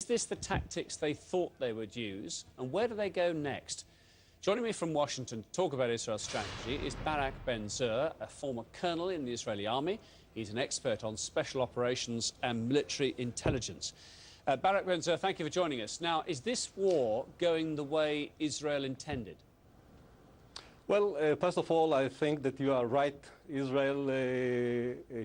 this the tactics they thought they would use, and where do they go next? Joining me from Washington to talk about Israel's strategy is Barak Ben-Zur, a former colonel in the Israeli army. He's an expert on special operations and military intelligence. Barak Ben-Zur, thank you for joining us. Now, is this war going the way Israel intended? Well, first of all, I think that you are right. Israel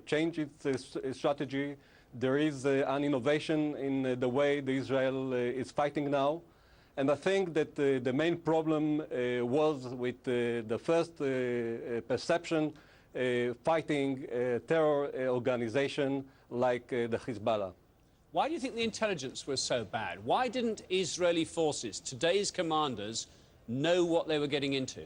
changed its strategy. There is an innovation in the way Israel is fighting now. And I think that the main problem was with the first perception fighting a terror organization like the Hezbollah. Why do you think the intelligence was so bad? Why didn't Israeli forces, today's commanders, know what they were getting into?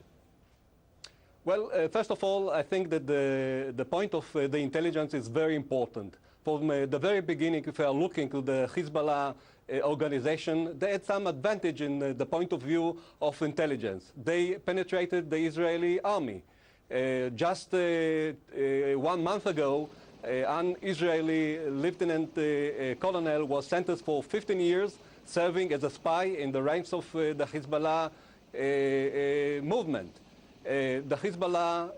Well, first of all, I think that the point of the intelligence is very important. From the very beginning, if we are looking to the Hezbollah organization, they had some advantage in the point of view of intelligence. They penetrated the Israeli army. Just 1 month ago, an Israeli lieutenant colonel was sentenced for 15 years serving as a spy in the ranks of the Hezbollah movement. The Hezbollah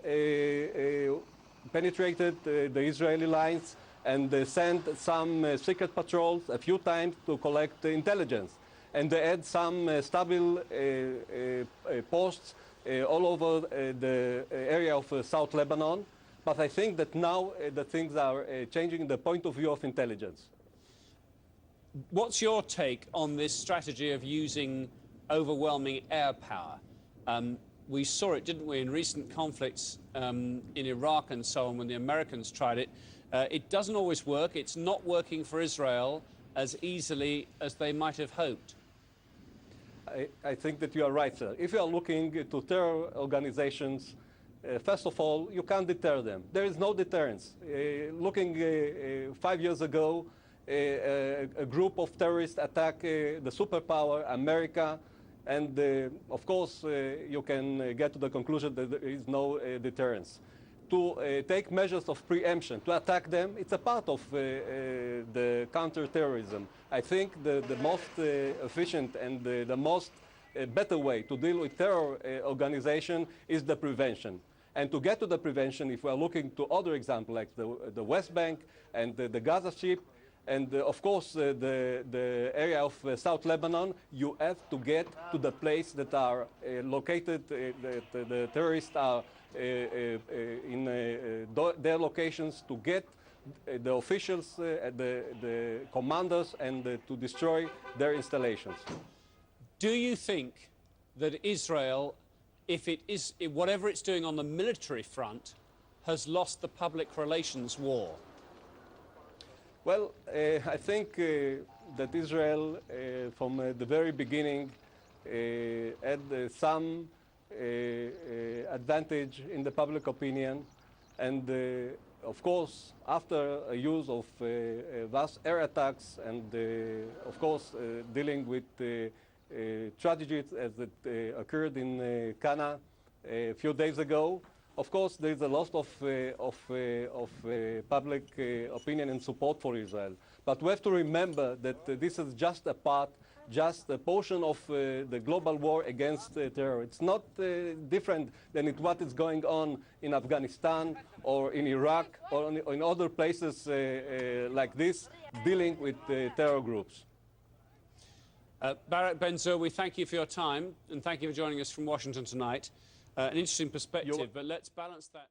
penetrated the Israeli lines and sent some secret patrols a few times to collect intelligence. And they had some stable posts all over the area of South Lebanon. But I think that now the things are changing the point of view of intelligence. What's your take on this strategy of using overwhelming air power? We saw it, didn't we, in recent conflicts in Iraq and so on when the Americans tried it. It doesn't always work. It's not working for Israel as easily as they might have hoped. I think that you are right, sir. If you are looking to terror organizations, first of all, you can't deter them. There is no deterrence. Looking 5 years ago, a group of terrorists attacked the superpower, America, and of course, you can get to the conclusion that there is no deterrence. To take measures of preemption, to attack them, it's a part of the counterterrorism. I think the most efficient and the most better way to deal with terror organization is the prevention. And to get to the prevention, if we are looking to other examples like the West Bank and the Gaza Strip, and of course the area of South Lebanon, you have to get to the place that are located, the terrorists are in their locations, to get the officials, the commanders, and to destroy their installations. Do you think that Israel, whatever it's doing on the military front, has lost the public relations war? Well, I think that Israel, from the very beginning, had some advantage in the public opinion, and of course, after a use of vast air attacks and of course dealing with tragedies as it occurred in Cana a few days ago, of course there is a loss of public opinion and support for Israel. But we have to remember that this is just a part, just a portion of the global war against terror. It's not different than what is going on in Afghanistan or in Iraq or in other places like this, dealing with terror groups. Barak Ben-Zur, we thank you for your time and thank you for joining us from Washington tonight. An interesting perspective, but let's balance that.